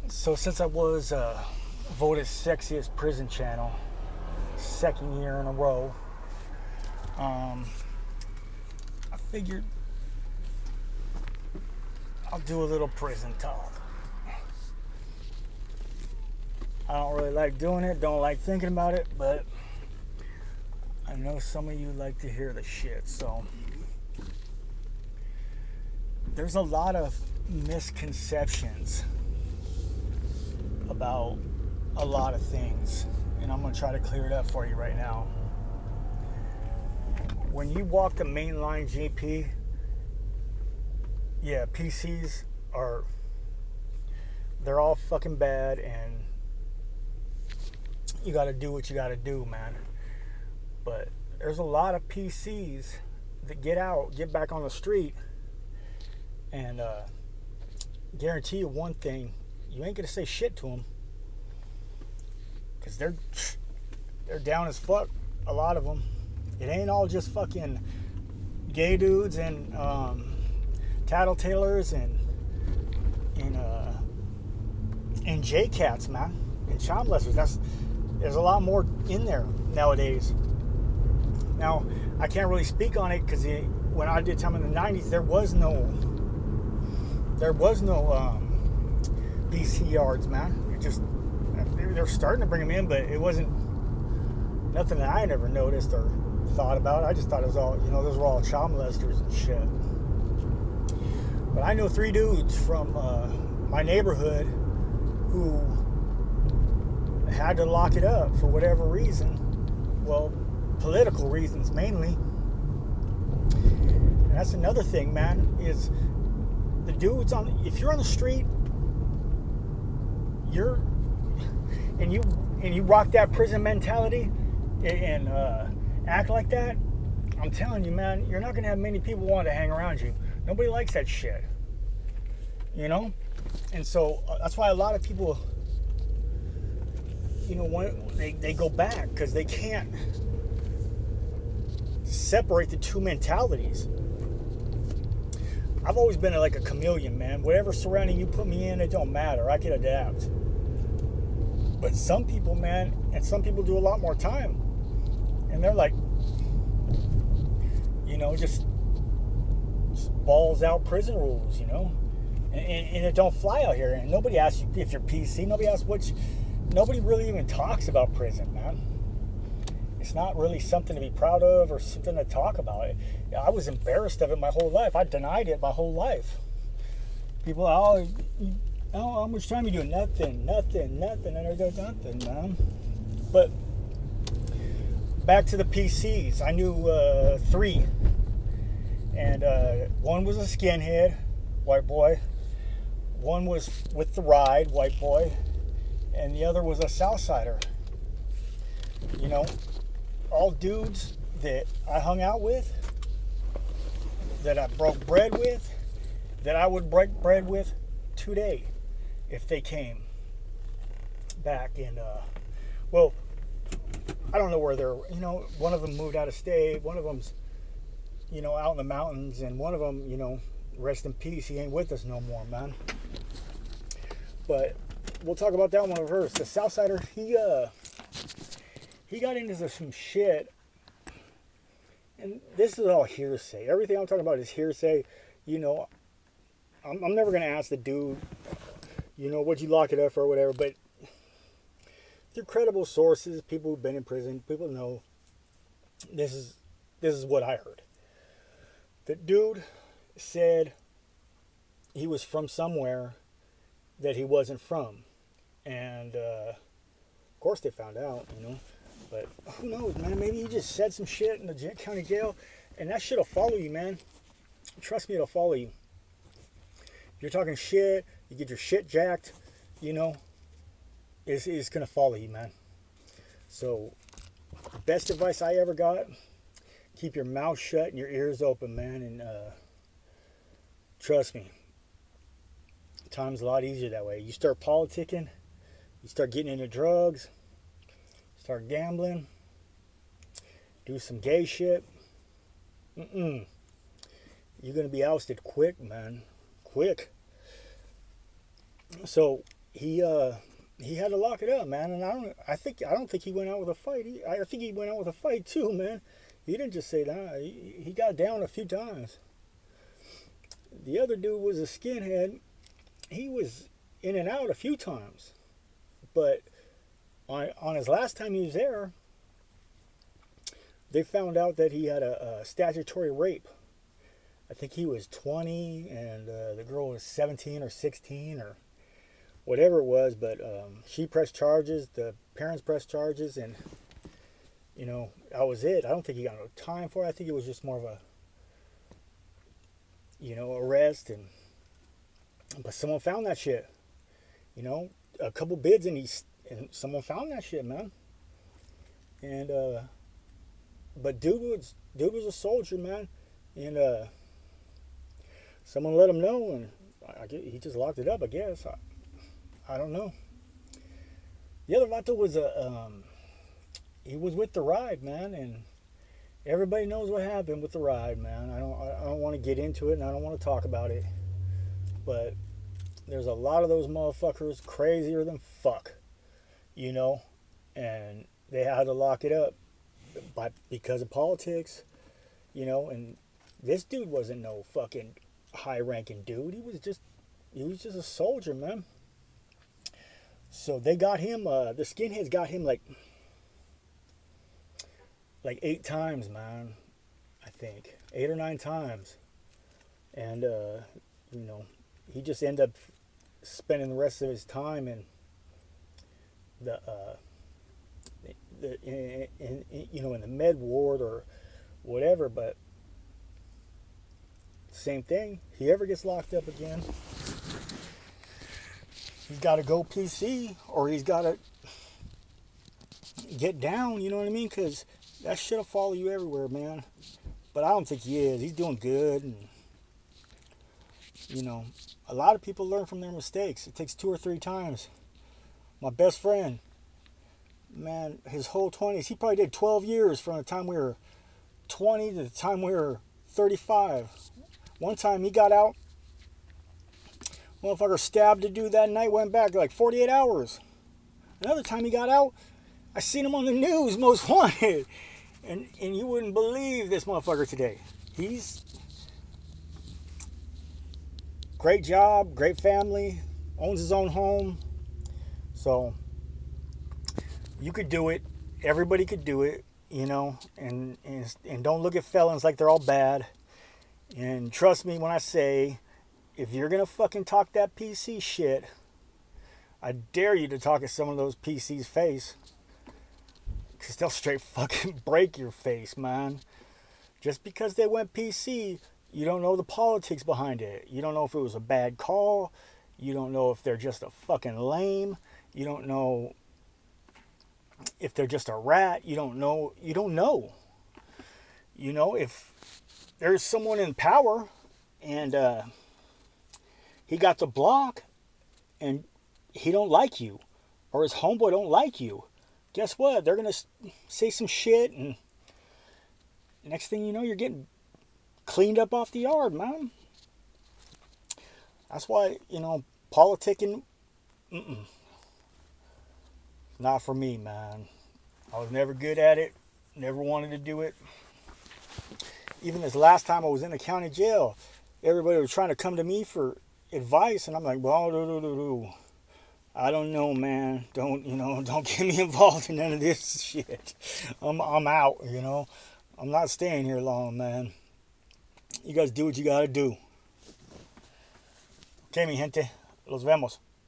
So since I was voted sexiest prison channel, second year in a row, um, I figured I'll do a little prison talk. I don't really like doing it, don't like thinking about it, but I know some of you like to hear the shit. So there's a lot of misconceptions about a lot of things, and I'm going to try to clear it up for you right now. When you walk the mainline GP, yeah, PCs are, they're all fucking bad, and you got to do what you got to do, man. But there's a lot of PCs that get out, get back on the street, and guarantee you one thing: you ain't gonna say shit to them, because they're down as fuck. A lot of them. It ain't all just fucking gay dudes and tattletales and J cats, man, and child molesters. There's a lot more in there nowadays. Now, I can't really speak on it because when I did time in the '90s, there was no BC yards, man. They're starting to bring them in, but it wasn't nothing that I never noticed or thought about. I just thought it was all, those were all child molesters and shit. But I know 3 dudes from my neighborhood who had to lock it up for whatever reason. Well, political reasons mainly. And that's another thing, man, is the dudes if you're on the street, and you rock that prison mentality and act like that, I'm telling you, man, you're not going to have many people want to hang around you. Nobody likes that shit. And so that's why a lot of people, they go back, because they can't separate the two mentalities. I've always been like a chameleon, man. Whatever surrounding you put me in, it don't matter. I can adapt. But some people, man, and some people do a lot more time, and they're like, just balls out prison rules, and it don't fly out here. And nobody asks you if you're PC. Nobody asks nobody really even talks about prison, man. It's not really something to be proud of or something to talk about. I was embarrassed of it my whole life. I denied it my whole life. People, how much time you doing? Nothing. And I go, nothing, man. But back to the PCs. I knew 3. And one was a skinhead, white boy. One was with the ride, white boy. And the other was a Southsider. All dudes that I hung out with, that I broke bread with, that I would break bread with today if they came back. And well, I don't know where they're, one of them moved out of state, one of them's out in the mountains, and one of them, rest in peace, he ain't with us no more, man. But we'll talk about that one first. The Southsider, he got into some shit, and this is all hearsay. Everything I'm talking about is hearsay. I'm never going to ask the dude, what'd you lock it up for or whatever, but through credible sources, people who've been in prison, people know this is what I heard. The dude said he was from somewhere that he wasn't from, and of course they found out, But who knows, man? Maybe he just said some shit in the county jail, and that shit'll follow you, man. Trust me, it'll follow you. If you're talking shit, you get your shit jacked, it's gonna follow you, man. So, best advice I ever got: keep your mouth shut and your ears open, man. And trust me, time's a lot easier that way. You start politicking, you start getting into drugs, start gambling, do some gay shit. You're going to be ousted quick, man. Quick. So, he had to lock it up, man. And I don't think he went out with a fight. I think he went out with a fight too, man. He didn't just say that. He got down a few times. The other dude was a skinhead. He was in and out a few times, but on his last time he was there, they found out that he had a statutory rape. I think he was 20 and the girl was 17 or 16 or whatever it was, but she pressed charges, the parents pressed charges, and that was it. I don't think he got no time for it. I think it was just more of a arrest, but someone found that shit. A couple bids and someone found that shit, man. And but dude was a soldier, man, and someone let him know, and he just locked it up, I guess. I don't know. The other vato was he was with the ride, man, and everybody knows what happened with the ride, man. I don't want to get into it, and I don't want to talk about it, but there's a lot of those motherfuckers crazier than fuck, and they had to lock it up because of politics, and this dude wasn't no fucking high-ranking dude. He was just a soldier, man. So they got him, the skinheads got him like 8 times, man. I think 8 or 9 times, and he just ended up spending the rest of his time in in the med ward or whatever. But same thing. If he ever gets locked up again, he's got to go PC, or he's got to get down. You know what I mean? Because that shit'll follow you everywhere, man. But I don't think he is. He's doing good, and a lot of people learn from their mistakes. It takes 2 or 3 times. My best friend, man, his whole 20s, he probably did 12 years from the time we were 20 to the time we were 35. One time he got out, motherfucker stabbed a dude that night, went back like 48 hours. Another time he got out, I seen him on the news, most wanted. And you wouldn't believe this motherfucker today. He's great job, great family, owns his own home. So you could do it. Everybody could do it, and don't look at felons like they're all bad. And trust me when I say, if you're going to fucking talk that PC shit, I dare you to talk at some of those PC's face. Because they'll straight fucking break your face, man. Just because they went PC, you don't know the politics behind it. You don't know if it was a bad call. You don't know if they're just a fucking lame. You don't know if they're just a rat. You don't know. If there's someone in power and he got the block and he don't like you, or his homeboy don't like you, guess what? They're going to say some shit, and next thing you know, you're getting cleaned up off the yard, man. That's why, politicking, not for me, man. I was never good at it, never wanted to do it. Even this last time I was in the county jail, everybody was trying to come to me for advice, and I'm like, well, I don't know, man. Don't get me involved in none of this shit. I'm out, I'm not staying here long, man. You guys do what you gotta do. Okay, mi gente. Los vemos.